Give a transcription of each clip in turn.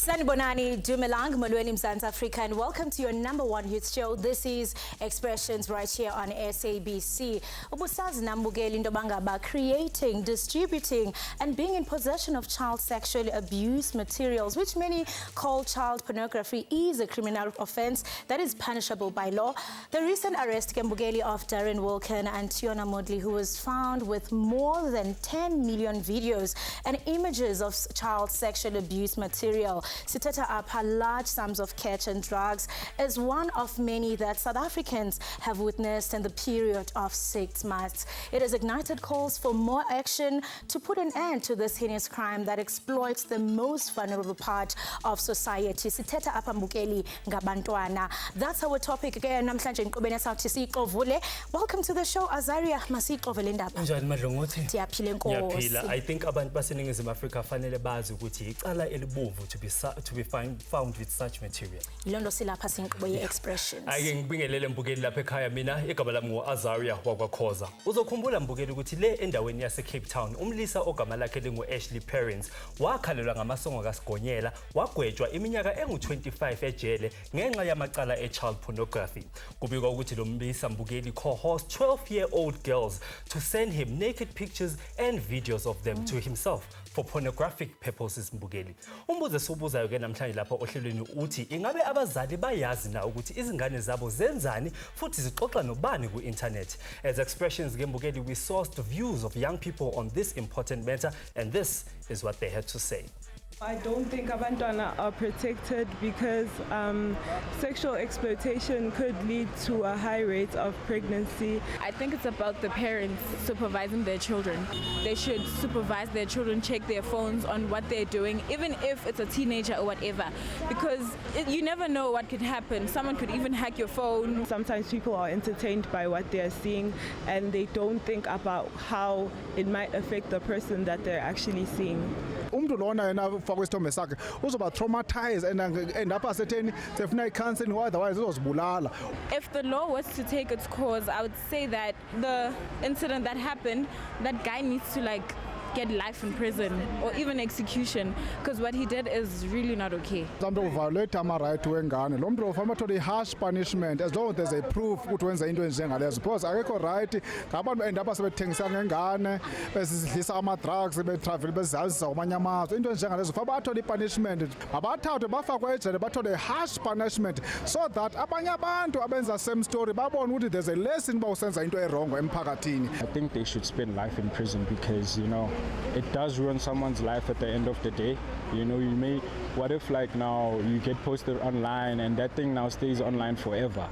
Sanibonani, Dumelang, Molweni Mzansi Africa, and welcome to your #1 youth show. This is Expressions right here on SABC. Ubusazi nambukeli into bangaba creating, distributing, and being in possession of child sexual abuse materials, which many call child pornography, is a criminal offence that is punishable by law. The recent arrest Kembugeli of Darren, Wilken, and Tiona Moodley, who was found with more than 10 million videos and images of child sexual abuse material. Sitata Apa large sums of cash and drugs is one of many that South Africans have witnessed in the period of 6 months. It has ignited calls for more action to put an end to this heinous crime that exploits the most vulnerable part of society. Sitata Apa Mbukeli ngabantwana. That's our topic again. Namhlanje nqobeni sathi siqovule. Welcome to the show, Azaria Masiqovele ndaba. Njani madlongothi? Siyaphila Nkosi. Siyaphila. I think abantu baseningizimu Afrika fanele bazi ukuthi icala elibomvu to be found with such material. Ilondo silapha sinqobo ye-expressions. Ake ngibingelele Mbukeli lapha ekhaya, mina igama lami ngo-Azaria wakwaKhoza. Uzokhumbula Mbukeli ukuthi le endaweni yase Cape Town umlisa ogama lakhe lingu-Ashley Parents wakhalelwa ngamasongo kaSigonyela, wagwetshwa iminyaka engu-25 ejele ngenxa yamacala e-child pornography. Kubikwa ukuthi lo mlisa Mbukeli coerced 12-year-old girls to send him naked pictures and videos of them to himself for pornographic purposes. Mbukeli, umbuzo sobuzayo ke namhlanje lapha ohlelweni uthi ingabe abazali bayazi na ukuthi izingane zabo zenzani futhi zixoxa nobani ku-internet. As Expressions ke Mbukeli, we sourced views of young people on this important matter, and this is what they had to say. I don't think abantwana are protected because sexual exploitation could lead to a high rate of pregnancy. I think it's about the parents supervising their children. They should supervise their children, check their phones on what they're doing, even if it's a teenager or whatever, because you never know what could happen. Someone could even hack your phone. Sometimes people are entertained by what they're seeing and they don't think about how it might affect the person that they're actually seeing. Umuntu lona yena ufaka isithombe sakhe uzoba traumatized and up asetheni sefuna i-counseling, otherwise uzozibulala. If the law was to take its course, I would say that the incident that happened, that guy needs to get life in prison or even execution, because what he did is really not okay. Umuntu uviolate ama-right wengane, lo muntu ufuna athole i-harsh punishment as long as there's a proof ukuthi wenza into enjengalezo, because akekho right ngabantu endaba sebethengisa ngengane, besidlisa ama-drugs, betravel, bezalisa kwamanye amazwe, into enjengalezo kufanele bathole i-punishment, abathathwe bafakwe ejele, bathole i-harsh punishment so that abanye abantu abenza same story babone ukuthi there's a lesson uba usenza into erongo emphakathini. I think they should spend life in prison because, it does ruin someone's life at the end of the day. What if now you get posted online and that thing now stays online forever?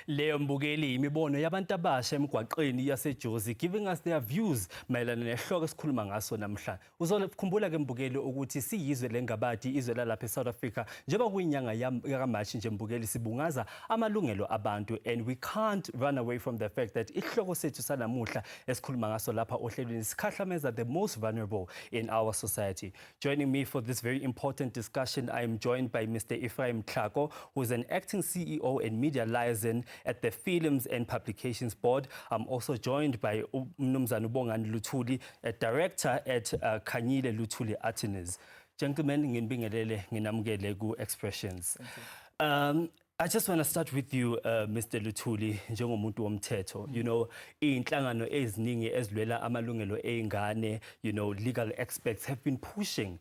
Leyo Mbukeli imibono yabantu abasha emgwaqeni yaseJozi, giving us their views mayelana nehloko esikhuluma ngaso namhlanje. Uzokhumbula ke Mbukeli ukuthi siyizwe lengabadi, izwe lalapha eSouth Africa, njengoba kuyinyanga yakaMarch nje Mbukeli sibungaza amalungelo abantu, and we can't run away from the fact that ihloko sethu sanamuhla esikhuluma ngaso lapha ohlelweni sikhahlameza the most vulnerable in our society. Joining me for this very important discussion, I am joined by Mr. Ephraim Tlhako, who is an acting CEO and media liaison at the Films and Publications Board. I'm also joined by Mnumzane Ubongani Luthuli, a director at Khanyile Luthuli Artinas. Gentlemen, nginibingelele nginamukele ku-Expressions. I just want to start with you, Mr. Luthuli, njengomuntu womthetho. Inhlangano eziningi ezilwela amalungelo eingane, legal experts have been pushing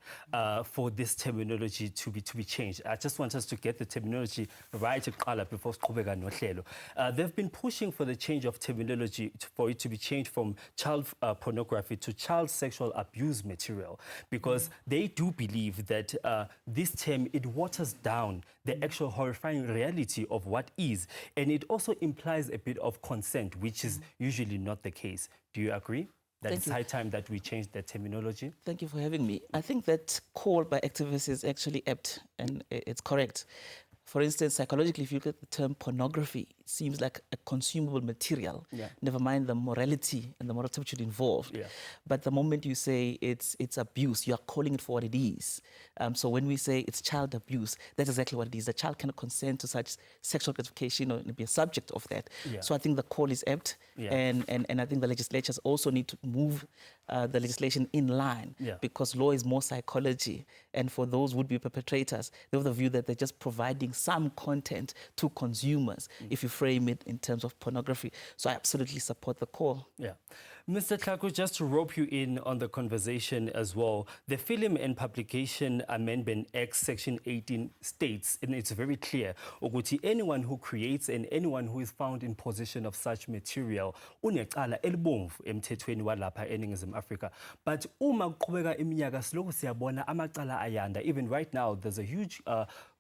for this terminology to be changed. I just want us to get the terminology right before siqhubeka nohlelo. They've been pushing for the change of terminology for it to be changed from child pornography to child sexual abuse material, because they do believe that this term, it waters down the actual horrifying reality of what is, and it also implies a bit of consent, which is usually not the case. Do you agree? That Thank it's you. high time that we change the terminology? Thank you for having me. I think that call by activists is actually apt and it's correct. For instance, psychologically, if you look at the term pornography, it seems like a consumable material, never mind the morality and the moral turpitude involved. But the moment you say it's abuse, you are calling it for what it is. So when we say it's child abuse, that's exactly what it is. The child cannot consent to such sexual gratification or be a subject of that. So I think the call is apt, and I think the legislatures also need to move the legislation in line, because law is more psychology. And for those would-be perpetrators, they have the view that they're just providing some content to consumers if you frame it in terms of pornography. So I absolutely support the call. Mr. Tlaku, just to rope you in on the conversation as well, the Film and Publication Amendment Act Section 18 states, and it's very clear, ukuthi anyone who creates and anyone who is found in possession of such material unecala elibomvu emthethweni walapha eNingizimu Afrika. But uma kuqhubeka iminyaka silokhu siyabona amacala ayanda. Even right now, there's a huge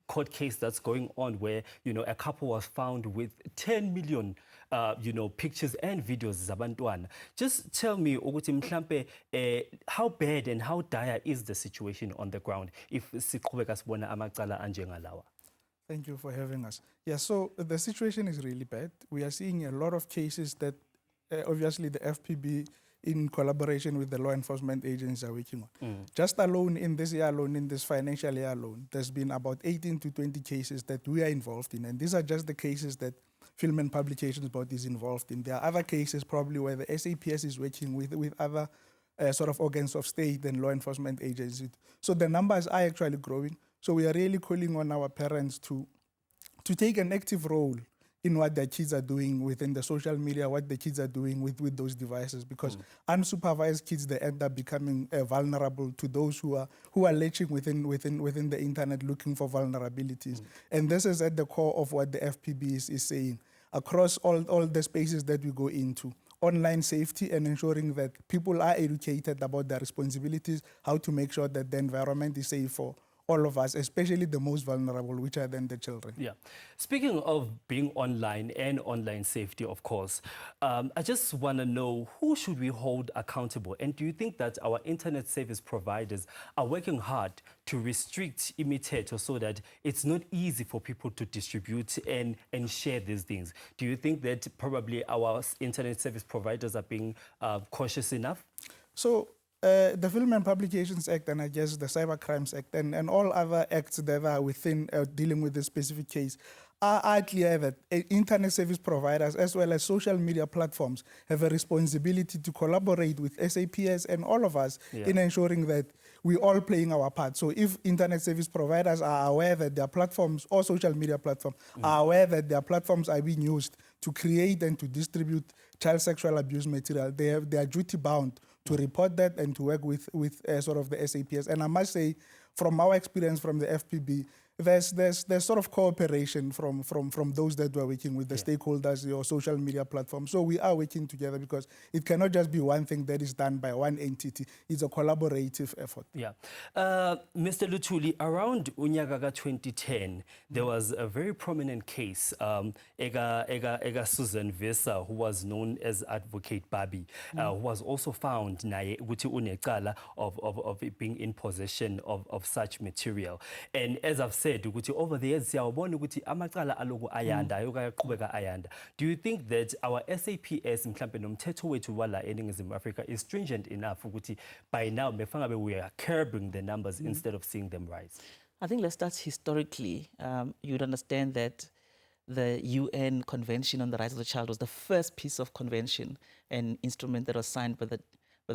court case that's going on where, you know, a couple was found with 10 million, you know, pictures and videos zabantwana. Just tell me, ukuthi mhlambe, how bad and how dire is the situation on the ground if siqhubeka sibona amacala anjengalawa? Thank you for having us. Yeah, so the situation is really bad. We are seeing a lot of cases that obviously the FPB, in collaboration with the law enforcement agencies, are working on. Just alone in this year alone, in this financial year alone, there's been about 18 to 20 cases that we are involved in. And these are just the cases that Film and Publications Board is involved in. There are other cases probably where the SAPS is working with other sort of organs of state and law enforcement agencies. So the numbers are actually growing. So we are really calling on our parents to take an active role in what their kids are doing within the social media, what the kids are doing with those devices, because unsupervised kids, they end up becoming vulnerable to those who are lurching within the internet looking for vulnerabilities. And this is at the core of what the FPB is saying across all the spaces that we go into. Online safety and ensuring that people are educated about their responsibilities, how to make sure that the environment is safe for all of us, especially the most vulnerable, which are then the children. Speaking of being online and online safety, of course, I just want to know, who should we hold accountable? And do you think that our internet service providers are working hard to restrict imithetho so that it's not easy for people to distribute and share these things? Do you think that probably our internet service providers are being cautious enough? So the Film and Publications Act and I guess the Cyber Crimes Act and all other acts that are within dealing with this specific case are clear that internet service providers as well as social media platforms have a responsibility to collaborate with SAPS and all of us in ensuring that we all playing our part. So if internet service providers are aware that their platforms or social media platforms are aware that their platforms are being used to create and to distribute child sexual abuse material, they are duty bound to report that and to work with sort of the SAPS. And I must say, from our experience from the FPB, there's sort of cooperation from those that we're working with, the stakeholders, your social media platforms. So we are working together because it cannot just be one thing that is done by one entity. It's a collaborative effort. Mr. Luthuli, around unyaka 2010, there was a very prominent case, Ega Susan Visa, who was known as Advocate Barbie, who was also found of being in possession of such material. And as I've said, over the years, amacala aloku ayanda, ayanda ayanda. Do you think that our SAPS mhlambe nomthetho wethu wala eNingizimu Africa is stringent enough ukuthi by now we are curbing the numbers instead of seeing them rise? I think let's start historically. You'd understand that the UN Convention on the Rights of the Child was the first piece of convention and instrument that was signed by the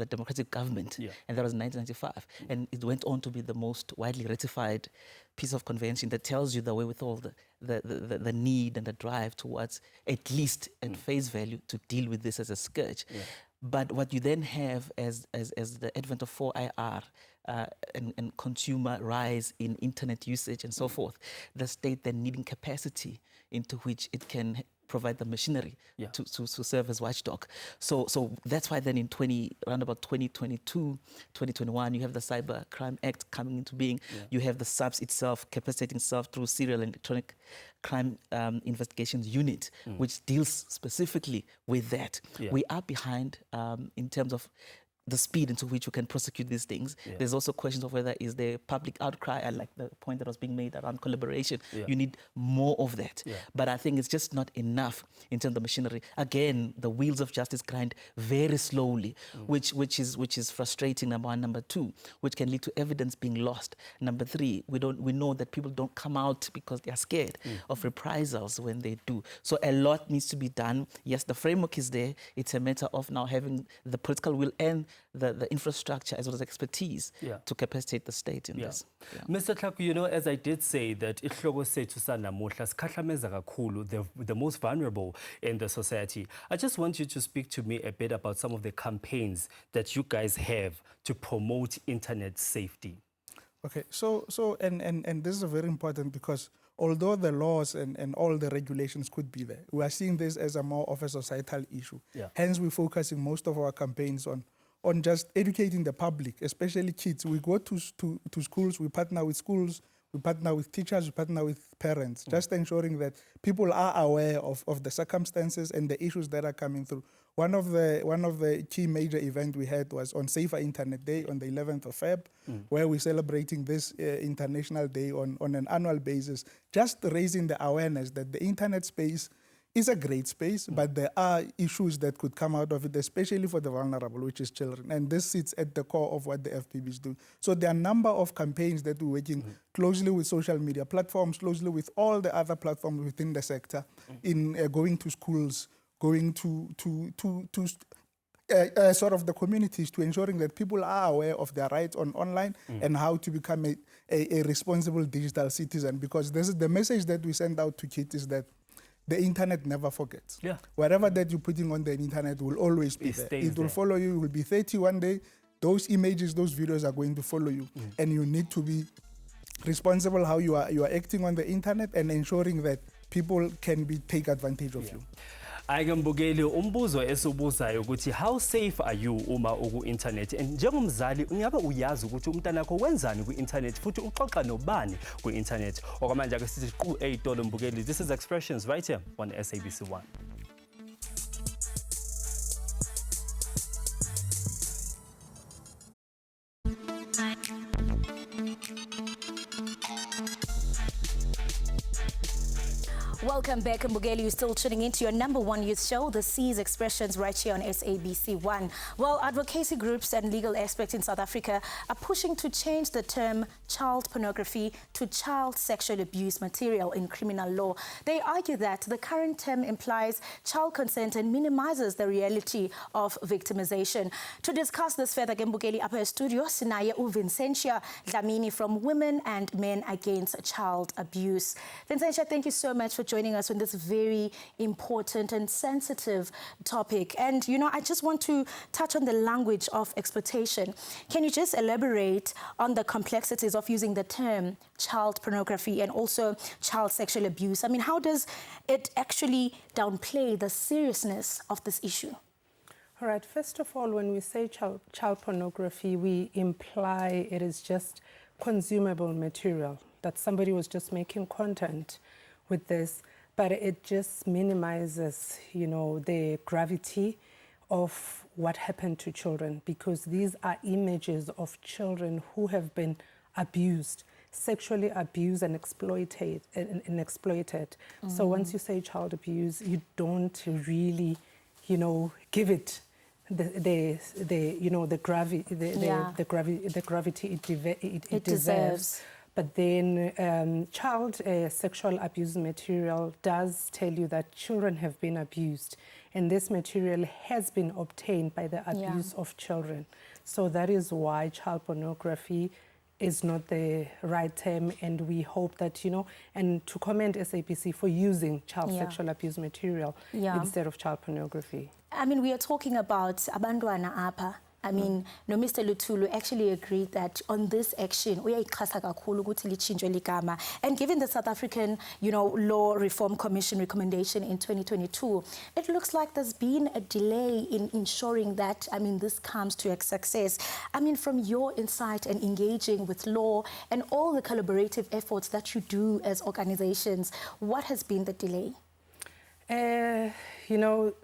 democratic government, and that was in 1995. And it went on to be the most widely ratified piece of convention that tells you the wherewithal, the need and the drive towards, at least at face value, to deal with this as a scourge. But what you then have as the advent of 4IR and consumer rise in internet usage and so forth, the state then needing capacity into which it can provide the machinery to serve as watchdog. So that's why then in around about 2022, 2021, you have the Cyber Crime Act coming into being. You have the SABC itself capacitating itself through Serial and Electronic Crime Investigations Unit, which deals specifically with that. We are behind in terms of the speed into which you can prosecute these things. There's also questions of whether is there public outcry, and like the point that was being made around collaboration. You need more of that. But I think it's just not enough in terms of machinery. Again, the wheels of justice grind very slowly, which is frustrating, number one. Number two, which can lead to evidence being lost. Number three, we know that people don't come out because they are scared of reprisals when they do. So a lot needs to be done. Yes, the framework is there. It's a matter of now having the political will and the infrastructure as well as expertise to capacitate the state in this. Mr. Clark, you know, as I did say, that ihloko sethu sanamuhla sikhahlameza kakhulu, the most vulnerable in the society. I just want you to speak to me a bit about some of the campaigns that you guys have to promote internet safety. Okay, so this is very important because although the laws and all the regulations could be there, we are seeing this as a more of a societal issue. Hence, we're focusing most of our campaigns on just educating the public, especially kids. We go to schools, we partner with schools, we partner with teachers, we partner with parents, just ensuring that people are aware of the circumstances and the issues that are coming through. One of the key major events we had was on Safer Internet Day on the 11th of Feb, where we're celebrating this International Day on an annual basis, just raising the awareness that the internet space is a great space, but there are issues that could come out of it, especially for the vulnerable, which is children. And this sits at the core of what the FPB is doing. So there are a number of campaigns that we're working closely with social media platforms, closely with all the other platforms within the sector, in going to schools, going to sort of the communities, to ensuring that people are aware of their rights online and how to become a responsible digital citizen. Because this is the message that we send out to kids, is that the internet never forgets. Whatever that you're putting on the internet will always be there. It will follow you. You will be 30 one day. Those images, those videos are going to follow you. And you need to be responsible how you are acting on the internet and ensuring that people can take advantage of you. Ayikembukeli umbuzo esibuzayo ukuthi how safe are you uma uku-internet, and njengomzali ungabe uyazi ukuthi umntana wakho wenzani ku-internet futhi uxoxa nobani ku-internet. Okwamanje ake sithi qhu eyitolo mbukeli. This is Expressions right here on SABC 1. Welcome back, Mbugeli. You're still tuning into your #1 youth show, The C's Expressions, right here on SABC 1. Well, advocacy groups and legal experts in South Africa are pushing to change the term child pornography to child sexual abuse material in criminal law. They argue that the current term implies child consent and minimizes the reality of victimization. To discuss this further, Mbugeli, upper studio, sinaye Vincentia Dlamini from Women and Men Against Child Abuse. Vincentia, thank you so much for joining us on this very important and sensitive topic. And, you know, I just want to touch on the language of exploitation. Can you just elaborate on the complexities of using the term child pornography and also child sexual abuse? I mean, how does it actually downplay the seriousness of this issue? All right, first of all, when we say child pornography, we imply it is just consumable material, that somebody was just making content with this, but it just minimizes, you know, the gravity of what happened to children, because these are images of children who have been abused, sexually abused and exploited. So once you say child abuse, you don't really, you know, give it the gravity it deserves. But then child sexual abuse material does tell you that children have been abused, and this material has been obtained by the abuse of children. So that is why child pornography is not the right term, and we hope that, you know, and to commend SABC for using child sexual abuse material instead of child pornography. I mean, we are talking about abantwana apa. I mean, no, Mr. Lutulu actually agreed that on this action, and given the South African, Law Reform Commission recommendation in 2022, it looks like there's been a delay in ensuring that, this comes to a success. From your insight and engaging with law and all the collaborative efforts that you do as organizations, what has been the delay? You'll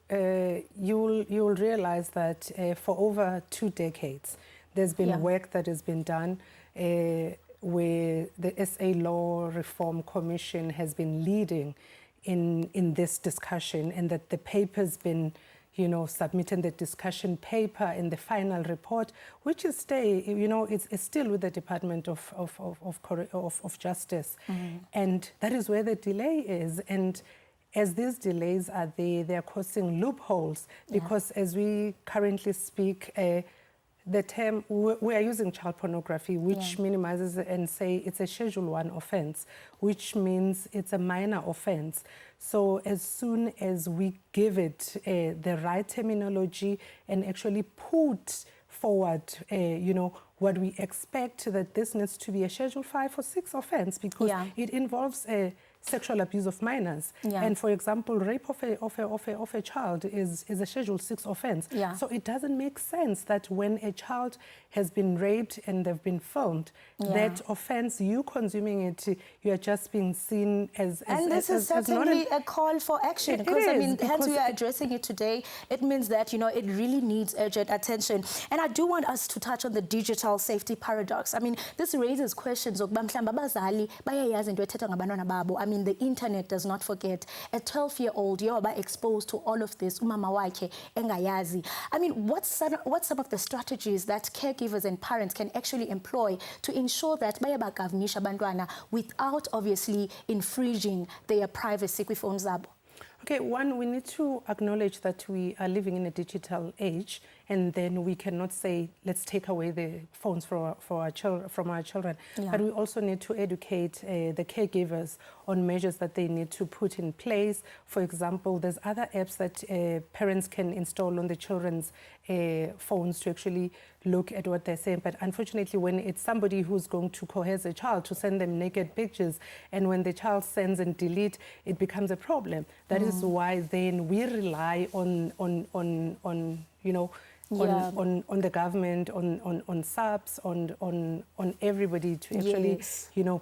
realize that for over 2 decades, there's been work that has been done where the SA Law Reform Commission has been leading in this discussion, and that the paper's been submitting the discussion paper and the final report, which is it's still with the Department of Justice. And that is where the delay is. And as these delays are there, they are causing loopholes, because as we currently speak, the term, we are using child pornography, which minimizes and say it's a Schedule 1 offence, which means it's a minor offence. So as soon as we give it the right terminology and actually put forward, what we expect, that this needs to be a Schedule 5 or 6 offence, because it involves sexual abuse of minors. And for example, rape of a child is a Schedule 6 offence. So it doesn't make sense that when a child has been raped and they've been filmed, that offence, you consuming it, you are just being seen as and this is certainly a call for action, because hence we are addressing it today. It means that it really needs urgent attention. And I do want us to touch on the digital safety paradox. This raises questions of the internet does not forget. A 12-year-old, you're exposed to all of this. What's some of the strategies that caregivers and parents can actually employ to ensure that without obviously infringing their privacy with phones? Okay, one, we need to acknowledge that we are living in a digital age, and then we cannot say, let's take away the phones from our children. But we also need to educate the caregivers on measures that they need to put in place. For example, there's other apps that parents can install on the children's phones to actually look at what they're saying. But unfortunately, when it's somebody who's going to coerce a child to send them naked pictures, and when the child sends and delete, it becomes a problem. That is why then we rely on the government, on SABC, on everybody to actually,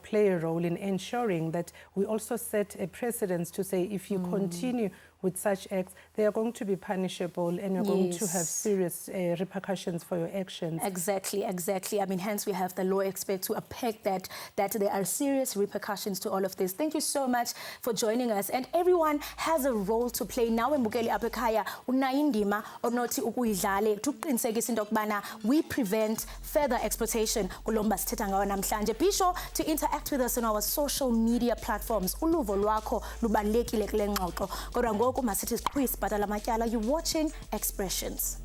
play a role in ensuring that we also set a precedence to say, if you continue with such acts, they are going to be punishable, and you're going to have serious repercussions for your actions. Exactly. Hence we have the law experts who unpack that there are serious repercussions to all of this. Thank you so much for joining us. And everyone has a role to play. Now embukeli apekhaya unayindima onothi ukuyidlale tuqinisekise into okubana we prevent further exploitation kulomba sithetha ngawo namhlanje. Be sure to interact with us on our social media platforms. Uluvo lwakho lubalekile kule ngxoxo. Kodwa ngoku masithi siqhwisi bhatala amatyala. You're watching Expressions.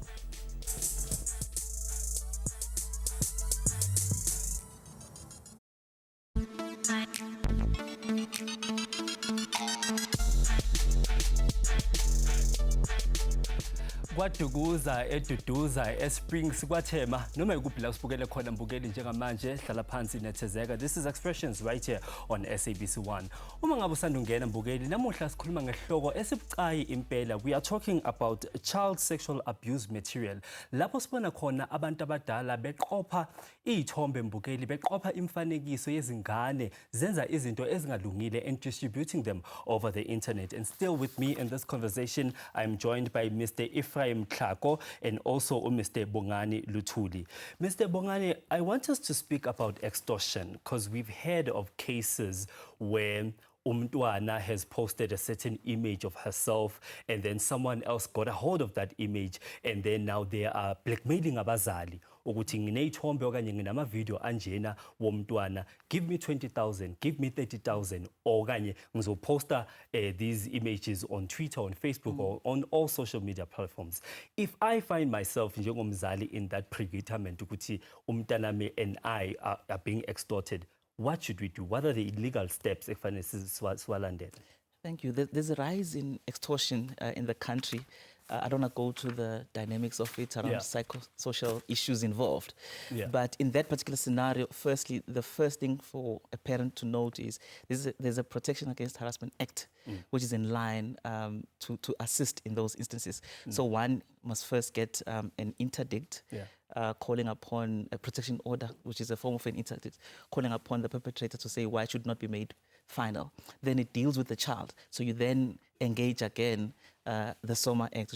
kwadukuza eduduza esprings kwathema noma ikuphi la sibukele khona mbukeli njengamanje hlala phansi nethezeka. This is Expressions right here on SABC 1. Uma ngabe usanda ungena mbukeli, namuhla sikhuluma ngehloko esibucayi impela. We are talking about child sexual abuse material. Lapho sibona khona abantu abadala beqopha izithombe mbukeli, beqopha imfanekiso yezingane zenza izinto ezingalungile and distributing them over the internet. And still with me in this conversation, I'm joined by Mr. Ephraim Tlhako and also Mr. Bongani Luthuli. Mr. Bongani, I want us to speak about extortion because we've heard of cases where Umntwana has posted a certain image of herself and then someone else got a hold of that image and then now they are blackmailing abazali. Ukuthi ngineyithombe okanye nginamavideo anjena womntwana, give me 20,000, give me 30,000, okanye ngizoposta these images on Twitter, on Facebook, or on all social media platforms. If I find myself njengomzali in that predicament ukuthi umntanami and I are being extorted, what should we do? What are the illegal steps ekufanele siwalandele? Thank you. There's a rise in extortion in the country. I don't want to go to the dynamics of it around psychosocial issues involved. But in that particular scenario, firstly, the first thing for a parent to note is there's a Protection Against Harassment Act, which is in line to assist in those instances. So one must first get an interdict calling upon a protection order, which is a form of an interdict, calling upon the perpetrator to say why it should not be made final. Then it deals with the child. So you then engage again the SOMA Act,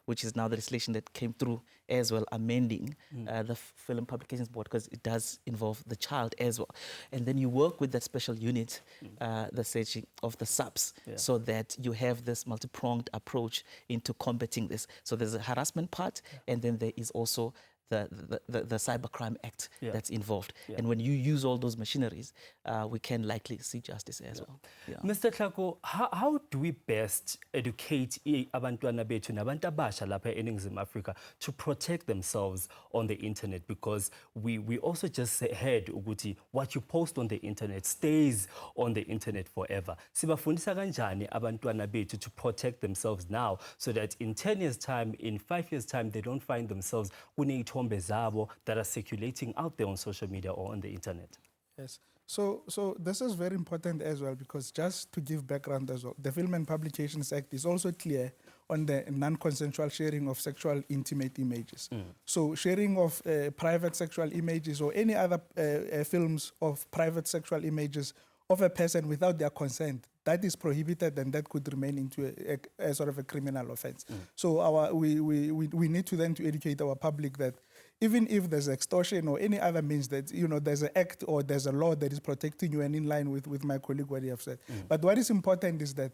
which is now the legislation that came through as well, amending the Film Publications Board, because it does involve the child as well. And then you work with that special unit, the searching of the SABC, so that you have this multi-pronged approach into combating this. So there's a harassment part, and then there is also the Cybercrime Act that's involved. And when you use all those machineries, we can likely see justice as well. Mr. Tlhako, how do we best educate abantwana bethu nabantu abasha lapha eNingizimu Afrika to protect themselves on the internet? Because we also just heard ukuthi what you post on the internet stays on the internet forever. Sibafundisa kanjani abantwana bethu to protect themselves now, so that in 10 years time, in 5 years time, they don't find themselves that are circulating out there on social media or on the internet? Yes. So this is very important as well, because just to give background as well, the Film and Publications Act is also clear on the non-consensual sharing of sexual intimate images. So sharing of private sexual images or any other films of private sexual images of a person without their consent, that is prohibited, and that could remain into a sort of a criminal offense. So we need to then to educate our public that even if there's extortion or any other means, that there's an act or there's a law that is protecting you, and in line with my colleague what he have said. But what is important is that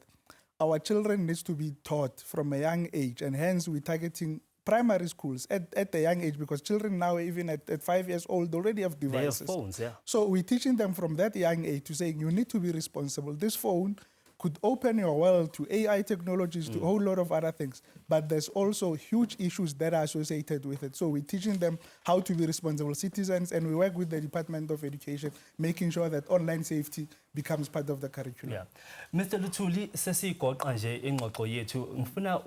our children needs to be taught from a young age, and hence we're targeting primary schools at a young age, because children now, even at 5 years old, already have devices. They have phones, So we're teaching them from that young age to say, you need to be responsible. This phone could open your world to AI technologies, to a whole lot of other things. But there's also huge issues that are associated with it. So we're teaching them how to be responsible citizens, and we work with the Department of Education, making sure that online safety becomes part of the curriculum. Mr. Luthuli, sesigoqa nje ingxoxo yethu, ngifuna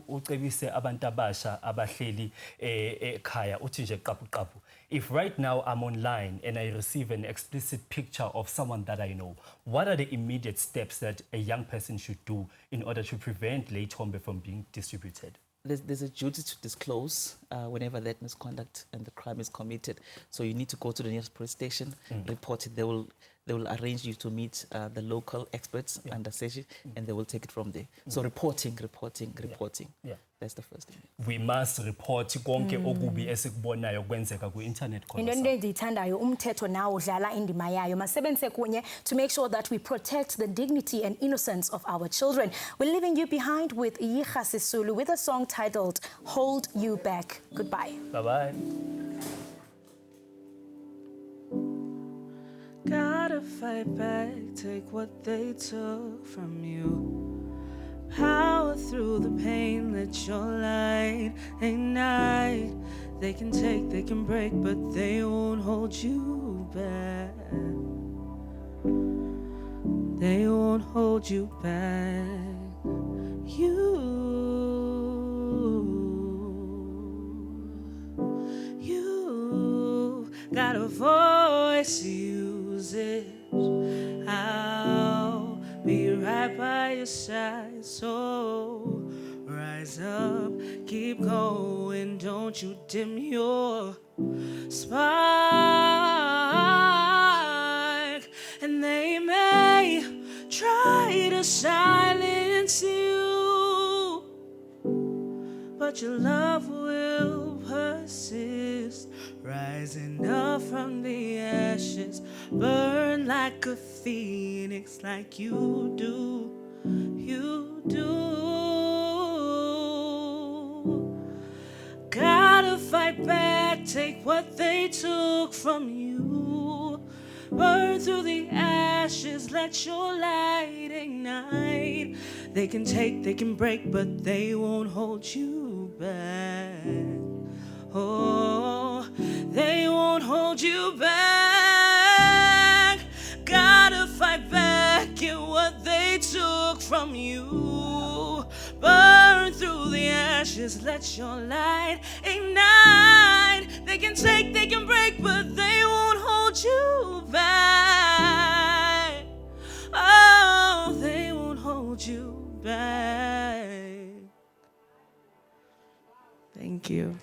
ucebise abantu abasha abahleli ekhaya uthi nje qapu. If right now I'm online and I receive an explicit picture of someone that I know, what are the immediate steps that a young person should do in order to prevent late hombe from being distributed? There's a duty to disclose whenever that misconduct and the crime is committed. So you need to go to the nearest police station, report it. They will arrange you to meet the local experts under SABC, and they will take it from there. So reporting. That's the first thing. We must report konke okubi esikubonayo kwenzeka ku-internet. Into endiyithandayo umthetho nawo udlala indima yayo. Masebenzise kunye to make sure that we protect the dignity and innocence of our children. We're leaving you behind with Yiga Sisulu with a song titled Hold You Back. Goodbye. Bye-bye. Gotta fight back, take what they took from you. Power through the pain, let your light ignite. They can take, they can break, but they won't hold you back. They won't hold you back. You got a voice, use it. I'll be right by your side, so rise up, keep going, don't you dim your spark. And they may try to silence you, but your love will persist, rising up from the ashes, burn like a phoenix, like you do. Gotta fight back, take what they took from you, burn through the ashes, let your light ignite. They can take, they can break, but they won't hold you back. Oh, they won't hold you back. Gotta fight back, get what they took from you, burn through the the ashes, let your light ignite. They can take, they can break, but they won't hold you back. Oh, they won't hold you back. Thank you.